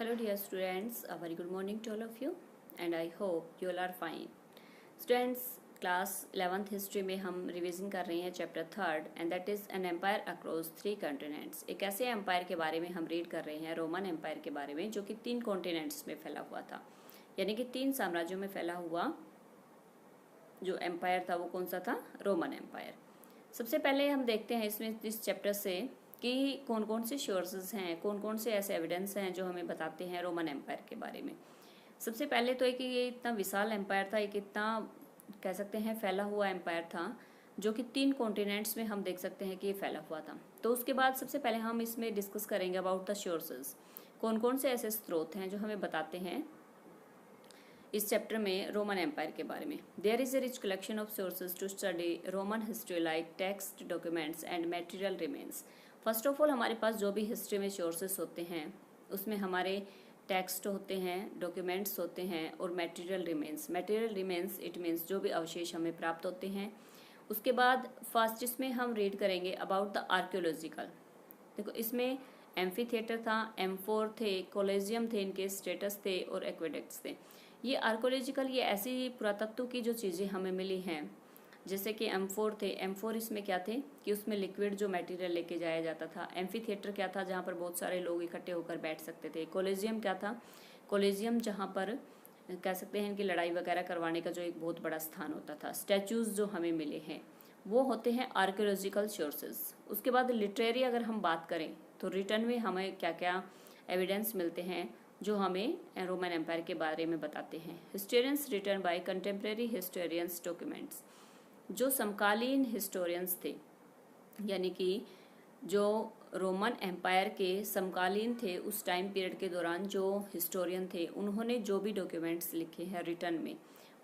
Hello dear students, a very good morning to all of you and I hope you all are fine. Students, class 11th history में हम revision कर रहे हैं chapter 3rd and that is an empire across 3 continents. एक ऐसे empire के बारे में हम रीड कर रहे हैं, रोमन एम्पायर के बारे में, जो कि 3 कॉन्टिनेंट्स में फैला हुआ था, यानी कि 3 साम्राज्यों में फैला हुआ जो एम्पायर था वो कौन सा था? Roman empire. सबसे पहले हम देखते हैं इसमें इस चैप्टर से कि कौन कौन से सोर्सेज हैं, कौन कौन से ऐसे एविडेंस हैं जो हमें बताते हैं रोमन एम्पायर के बारे में। सबसे पहले तो है कि ये इतना विशाल एम्पायर था, एक इतना कह सकते हैं फैला हुआ एम्पायर था जो कि 3 कॉन्टिनेंट्स में हम देख सकते हैं कि ये फैला हुआ था। तो उसके बाद सबसे पहले हम इसमें डिस्कस करेंगे अबाउट द सोर्सेज, कौन कौन से ऐसे स्रोत हैं जो हमें बताते हैं इस चैप्टर में रोमन एम्पायर के बारे में। There is a rich collection of sources to study Roman history like text, documents and material remains. First of all हमारे पास जो भी हिस्ट्री में सोर्सेज होते हैं उसमें हमारे टेक्स्ट होते हैं, डॉक्यूमेंट्स होते हैं और material remains. Material remains it means जो भी अवशेष हमें प्राप्त होते हैं। उसके बाद फर्स्ट इसमें हम रीड करेंगे अबाउट द आर्कियोलॉजिकल। देखो इसमें एम्फी थिएटर था, एम्फोर थे, कोलेजियम थे, इनके स्टेटस थे और एक्वेडक्ट्स थे। ये आर्कोलॉजिकल, ये ऐसी पुरातत्व की जो चीज़ें हमें मिली हैं, जैसे कि एम्फोर थे। एम्फोर इसमें क्या थे कि उसमें लिक्विड जो मटेरियल लेके जाया जाता था। एम्फी थिएटर क्या था? जहाँ पर बहुत सारे लोग इकट्ठे होकर बैठ सकते थे। कोलेजियम क्या था? कोलेजियम जहाँ पर कह सकते हैं इनकी लड़ाई वगैरह करवाने का जो एक बहुत बड़ा स्थान होता था। स्टैचूज जो हमें मिले हैं वो होते हैं आर्कियोलॉजिकल सोर्सेज। उसके बाद लिटरेरी अगर हम बात करें तो रिटर्न में हमें क्या क्या एविडेंस मिलते हैं जो हमें रोमन एम्पायर के बारे में बताते हैं। Historians written by contemporary historians documents. जो समकालीन हिस्टोरियंस थे, यानी कि जो रोमन एम्पायर के समकालीन थे उस टाइम पीरियड के दौरान जो हिस्टोरियन थे, उन्होंने जो भी डॉक्यूमेंट्स लिखे हैं रिटर्न में,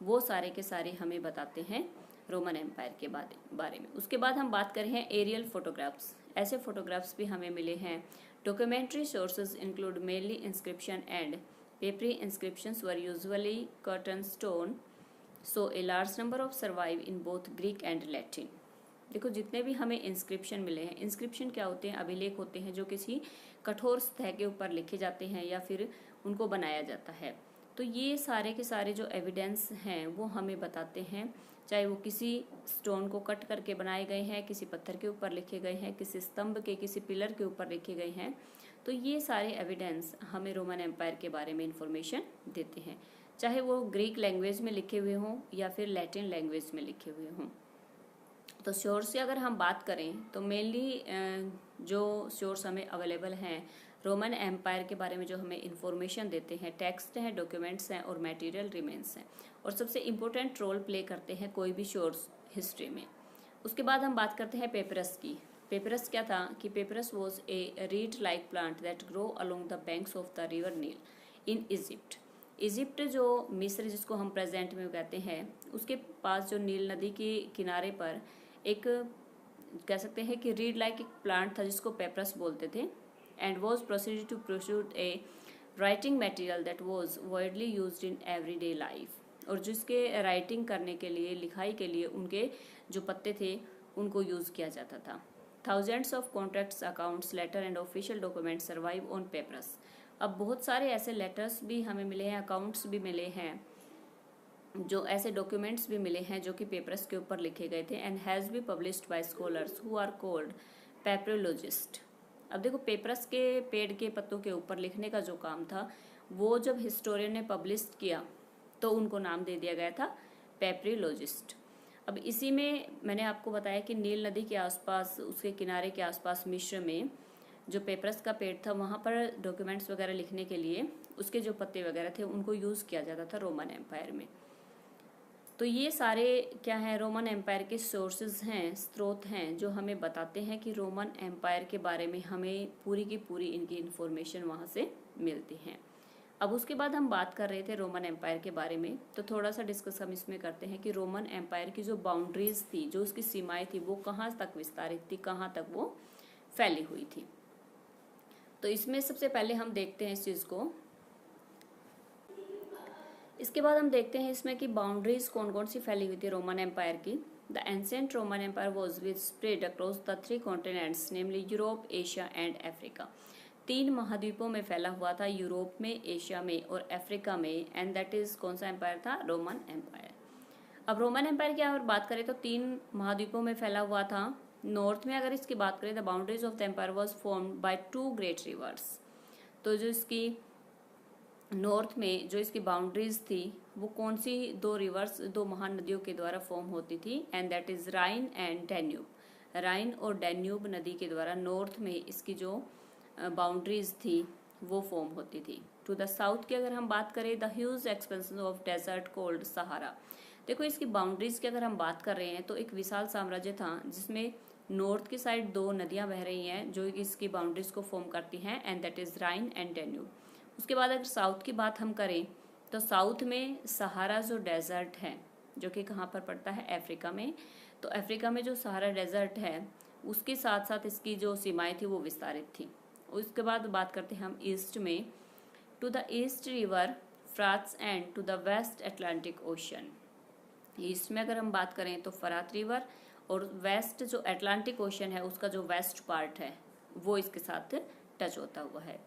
वो सारे के सारे हमें बताते हैं रोमन एम्पायर के बारे में। उसके बाद हम बात करें हैं एरियल फोटोग्राफ्स। ऐसे फोटोग्राफ्स भी हमें मिले हैं। Documentary sources include mainly inscription and peppery. Inscriptions were usually curtain stone, so a large number of survive in both Greek and Latin. देखो जितने भी हमें इंस्क्रिप्शन मिले हैं, इंस्क्रिप्शन क्या होते हैं? अभिलेख होते हैं जो किसी कठोर सतह के ऊपर लिखे जाते हैं या फिर उनको बनाया जाता है। तो ये सारे के सारे जो एविडेंस हैं वो हमें बताते हैं, चाहे वो किसी स्टोन को कट करके बनाए गए हैं, किसी पत्थर के ऊपर लिखे गए हैं, किसी स्तंभ के, किसी पिलर के ऊपर लिखे गए हैं। तो ये सारे एविडेंस हमें रोमन एम्पायर के बारे में इंफॉर्मेशन देते हैं, चाहे वो ग्रीक लैंग्वेज में लिखे हुए हों या फिर लैटिन लैंग्वेज में लिखे हुए हों। तो सोर्स से अगर हम बात करें तो मेनली जो सोर्स हमें अवेलेबल हैं रोमन एम्पायर के बारे में जो हमें इंफॉर्मेशन देते हैं, टेक्स्ट हैं, डॉक्यूमेंट्स हैं और मटेरियल रिमेन्स हैं, और सबसे इम्पोर्टेंट रोल प्ले करते हैं कोई भी सोर्स हिस्ट्री में। उसके बाद हम बात करते हैं पेपरस की। पेपरस क्या था कि papyrus was a reed like plant that grow along the banks of the river Nile in Egypt. Egypt जो मिस्र जिसको हम प्रेजेंट में कहते हैं, उसके पास जो नील नदी के किनारे पर एक कह सकते हैं कि रीड लाइक एक प्लांट था जिसको पेपरस बोलते थे, and was proceeded to produce a writing material that was widely used in everyday life. और जिसके राइटिंग करने के लिए, लिखाई के लिए उनके जो पत्ते थे उनको यूज़ किया जाता था। Thousands of contracts, accounts, letter and official documents survive on papyrus. अब बहुत सारे ऐसे लेटर्स भी हमें मिले हैं, अकाउंट्स भी मिले हैं, जो ऐसे डॉक्यूमेंट्स भी मिले हैं जो कि पेपरस के ऊपर लिखे गए थे, and has be published by scholars who are called papyrologist. अब देखो पेपरस के पेड़ के पत्तों के ऊपर लिखने का जो काम था वो जब हिस्टोरियन ने पब्लिश किया तो उनको नाम दे दिया गया था पेपरोलॉजिस्ट। अब इसी में मैंने आपको बताया कि नील नदी के आसपास, उसके किनारे के आसपास मिस्र में जो पेपरस का पेड़ था वहाँ पर डॉक्यूमेंट्स वगैरह लिखने के लिए उसके जो पत्ते वगैरह थे उनको यूज़ किया जाता था रोमन एम्पायर में। तो ये सारे क्या हैं? रोमन एम्पायर के सोर्सेज हैं, स्रोत हैं जो हमें बताते हैं कि रोमन एम्पायर के बारे में हमें पूरी की पूरी इनकी इन्फॉर्मेशन वहाँ से मिलती हैं। अब उसके बाद हम बात कर रहे थे रोमन एम्पायर के बारे में, तो थोड़ा सा डिस्कस हम इसमें करते हैं कि रोमन एम्पायर की जो बाउंड्रीज थी, जो उसकी सीमाएं थी, वो कहाँ तक विस्तारित थी, कहाँ तक वो फैली हुई थी। तो इसमें सबसे पहले हम देखते हैं इस चीज़ को। इसके बाद हम देखते हैं इसमें कि बाउंड्रीज कौन कौन सी फैली हुई थी रोमन एम्पायर की। The ancient Roman empire was with spread across the 3 continents namely Europe, Asia and Africa. 3 महाद्वीपों में फैला हुआ था, यूरोप में, एशिया में और अफ्रीका में, एंड दैट इज कौन सा एम्पायर था? Roman empire. अब रोमन एम्पायर की अगर बात करें तो 3 महाद्वीपों में फैला हुआ था। नॉर्थ में अगर इसकी बात करें, the boundaries of the empire was formed by 2 great rivers. तो जो इसकी नॉर्थ में जो इसकी बाउंड्रीज थी वो कौन सी 2 रिवर्स, 2 महानदियों के द्वारा फॉर्म होती थी, and that is Rhine and Danube. Rhine और डैन्यूब नदी के द्वारा नॉर्थ में इसकी जो बाउंड्रीज थी वो फॉर्म होती थी। टू द साउथ की अगर हम बात करें, the huge expansion of desert called Sahara. देखो इसकी बाउंड्रीज की अगर हम बात कर रहे हैं तो एक विशाल साम्राज्य था जिसमें नॉर्थ की साइड 2 नदियां बह रही हैं जो इसकी बाउंड्रीज को फॉर्म करती हैं, and that is Rhine and Danube. उसके बाद अगर साउथ की बात हम करें तो साउथ में सहारा जो डेजर्ट है जो कि कहाँ पर पड़ता है? अफ्रीका में। तो अफ्रीका में जो सहारा डेजर्ट है उसके साथ साथ इसकी जो सीमाएं थी वो विस्तारित थी। उसके बाद बात करते हैं हम ईस्ट में। To the east river Euphrates and to the west Atlantic Ocean. East में अगर हम बात करें तो फरात रिवर, और वेस्ट जो अटलांटिक ओशन है उसका जो वेस्ट पार्ट है वो इसके साथ टच होता हुआ है।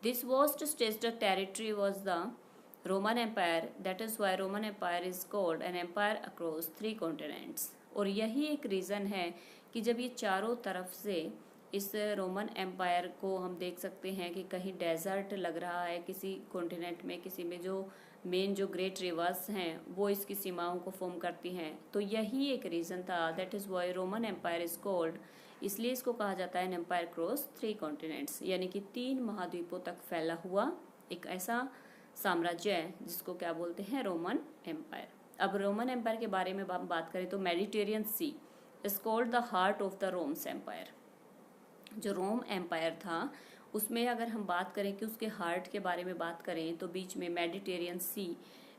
This vastest territory was the Roman Empire, that is why Roman empire is called an empire across 3 continents. और यही एक रीज़न है कि जब ये चारों तरफ से इस रोमन एम्पायर को हम देख सकते हैं कि कहीं डेजर्ट लग रहा है किसी कॉन्टिनेंट में, किसी में जो मेन जो ग्रेट रिवर्स हैं वो इसकी सीमाओं को फॉर्म करती हैं, तो यही एक रीज़न था। That is why Roman empire is called, इसलिए इसको कहा जाता है एन एम्पायर क्रॉस 3 कॉन्टिनेंट्स, यानी कि 3 महाद्वीपों तक फैला हुआ एक ऐसा साम्राज्य है जिसको क्या बोलते हैं? Roman empire. अब रोमन एम्पायर के बारे में हम बात करें तो Mediterranean sea is called the heart of the Rome's empire. जो रोम एम्पायर था उसमें अगर हम बात करें कि उसके हार्ट के बारे में बात करें तो बीच में मेडिटेरियन सी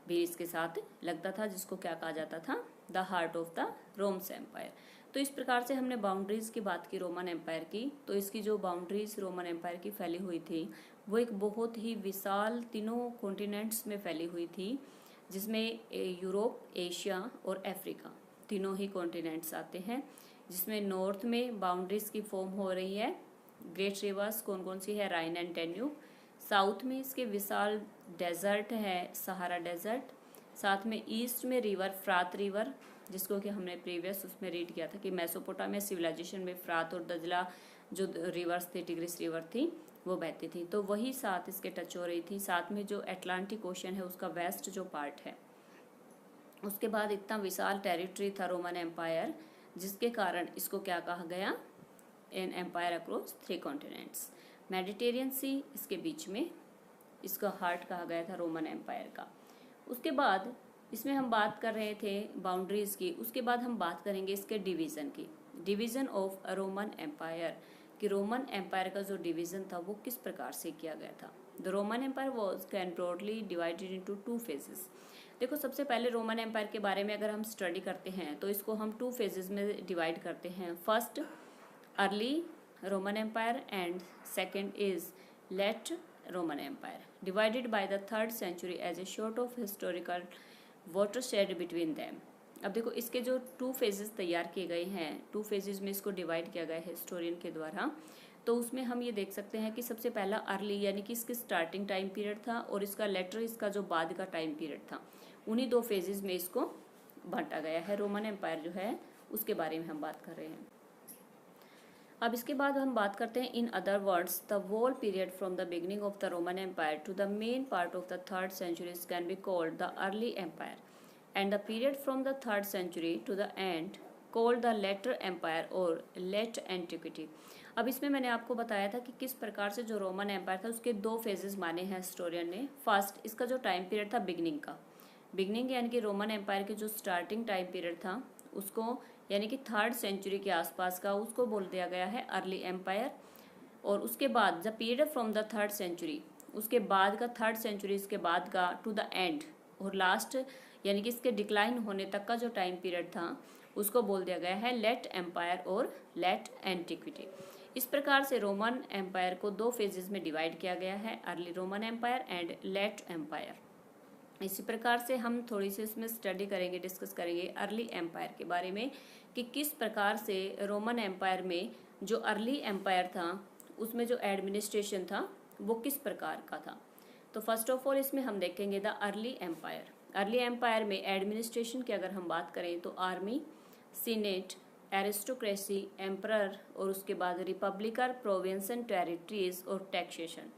भी इसके साथ लगता था, जिसको क्या कहा जाता था? The heart of the Rome's empire. तो इस प्रकार से हमने बाउंड्रीज की बात की रोमन एम्पायर की। तो इसकी जो बाउंड्रीज रोमन एम्पायर की फैली हुई थी वो एक बहुत ही विशाल 3 कॉन्टिनेंट्स में फैली हुई थी, जिसमें यूरोप, एशिया और अफ्रीका तीनों ही कॉन्टिनेंट्स आते हैं, जिसमें नॉर्थ में बाउंड्रीज की फॉर्म हो रही है ग्रेट रिवर्स कौन कौन सी है? राइन एंड डैन्यूब। साउथ में इसके विशाल डेजर्ट है सहारा डेजर्ट। साथ में ईस्ट में रिवर फ्रात रिवर, जिसको कि हमने प्रीवियस उसमें रीड किया था कि मेसोपोटामिया सिविलाइजेशन में फ्रात और दजला जो रिवर्स थे, टिग्रिस रिवर थी, वो बहती थी, तो वही साथ इसके टच हो रही थी। साथ में जो अटलांटिक ओशन है उसका वेस्ट जो पार्ट है। उसके बाद इतना विशाल टेरिटरी था रोमन एम्पायर, जिसके कारण इसको क्या कहा गया? An empire across 3 continents. Mediterranean Sea इसके बीच में, इसका हार्ट कहा गया था रोमन एम्पायर का। उसके बाद इसमें हम बात कर रहे थे बाउंड्रीज की, उसके बाद हम बात करेंगे इसके डिवीज़न की। डिवीज़न ऑफ रोमन एम्पायर, कि रोमन एम्पायर का जो डिवीज़न था वो किस प्रकार से किया गया था। The Roman empire was can broadly divided into 2 phases. देखो सबसे पहले रोमन एम्पायर के बारे में अगर हम स्टडी करते हैं तो इसको हम 2 फेजेस में डिवाइड करते हैं। First early Roman empire and second is late Roman empire, divided by the 3rd century as a sort of historical watershed between them. अब देखो इसके जो 2 फेजेस तैयार किए गए हैं, 2 फेजेस में इसको डिवाइड किया गया है हिस्टोरियन के द्वारा। तो उसमें हम ये देख सकते हैं कि सबसे पहला अर्ली यानी कि इसकी स्टार्टिंग टाइम पीरियड था, और इसका लेटर इसका जो बाद का टाइम पीरियड था। उन्हीं 2 फेजेस में इसको बांटा गया है। रोमन एम्पायर जो है उसके बारे में हम बात कर रहे हैं। अब इसके बाद हम बात करते हैं in other words the whole period from the beginning of the Roman empire to the main part of the 3rd century can be called the early empire, and the period from the 3rd century to the end called the later empire और late antiquity. अब इसमें मैंने आपको बताया था कि किस प्रकार से जो रोमन एम्पायर था उसके 2 फेजेस माने हैं हिस्टोरियन ने। फर्स्ट इसका जो टाइम पीरियड था बिगनिंग का, बिगनिंग यानी कि रोमन एम्पायर के जो स्टार्टिंग टाइम पीरियड था उसको यानी कि 3rd century के आसपास का, उसको बोल दिया गया है अर्ली एम्पायर। और उसके बाद the period from the 3rd century, उसके बाद का 3rd century, इसके बाद का टू द एंड और लास्ट यानी कि इसके डिक्लाइन होने तक का जो टाइम पीरियड था उसको बोल दिया गया है लेट एम्पायर और लेट एंटिक्विटी। इस प्रकार से रोमन एम्पायर को 2 फेजेस में डिवाइड किया गया है, early Roman empire and late empire. इसी प्रकार से हम थोड़ी सी इसमें स्टडी करेंगे, डिस्कस करेंगे अर्ली एम्पायर के बारे में कि किस प्रकार से रोमन एम्पायर में जो अर्ली एम्पायर था उसमें जो एडमिनिस्ट्रेशन था वो किस प्रकार का था। तो फर्स्ट ऑफ ऑल इसमें हम देखेंगे the early empire. Early empire में एडमिनिस्ट्रेशन की अगर हम बात करें तो आर्मी, सीनेट, एरिस्टोक्रेसी, एम्परर और उसके बाद रिपब्लिकन, प्रोविंसन, टेरिटरीज और टैक्सेशन।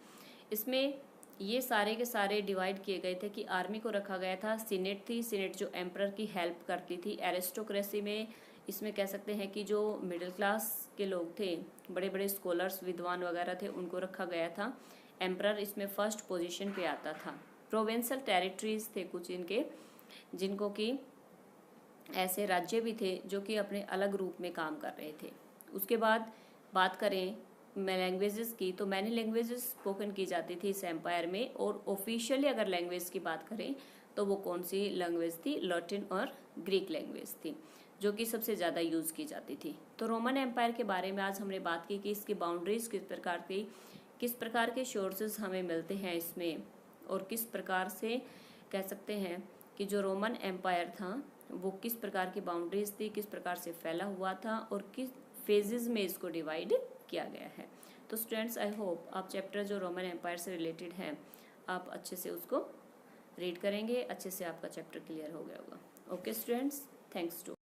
इसमें ये सारे के सारे डिवाइड किए गए थे कि आर्मी को रखा गया था, सीनेट थी, सीनेट जो एम्परर की हेल्प करती थी, एरिस्टोक्रेसी में इसमें कह सकते हैं कि जो मिडिल क्लास के लोग थे, बड़े बड़े स्कॉलर्स, विद्वान वगैरह थे, उनको रखा गया था। एम्परर इसमें फर्स्ट पोजीशन पे आता था। प्रोविंशियल टेरिटरीज थे कुछ इनके, जिनको कि ऐसे राज्य भी थे जो कि अपने अलग रूप में काम कर रहे थे। उसके बाद बात करें लैंग्वेजेस की, तो मैनी लैंग्वेजेस स्पोकन की जाती थी इस एम्पायर में, और ऑफिशियली अगर लैंग्वेज की बात करें तो वो कौन सी लैंग्वेज थी, लैटिन और ग्रीक लैंग्वेज थी, जो कि सबसे ज़्यादा यूज़ की जाती थी। तो रोमन एम्पायर के बारे में आज हमने बात की कि इसकी बाउंड्रीज किस प्रकार थी, किस प्रकार के सोर्सेज हमें मिलते हैं इसमें, और किस प्रकार से कह सकते हैं कि जो रोमन एम्पायर था वो किस प्रकार की बाउंड्रीज थी, किस प्रकार से फैला हुआ था और किस फेजेस में इसको डिवाइड किया गया है। तो स्टूडेंट्स, आई होप आप चैप्टर जो रोमन एम्पायर से रिलेटेड है आप अच्छे से उसको रीड करेंगे, अच्छे से आपका चैप्टर क्लियर हो गया होगा। Okay students, thanks to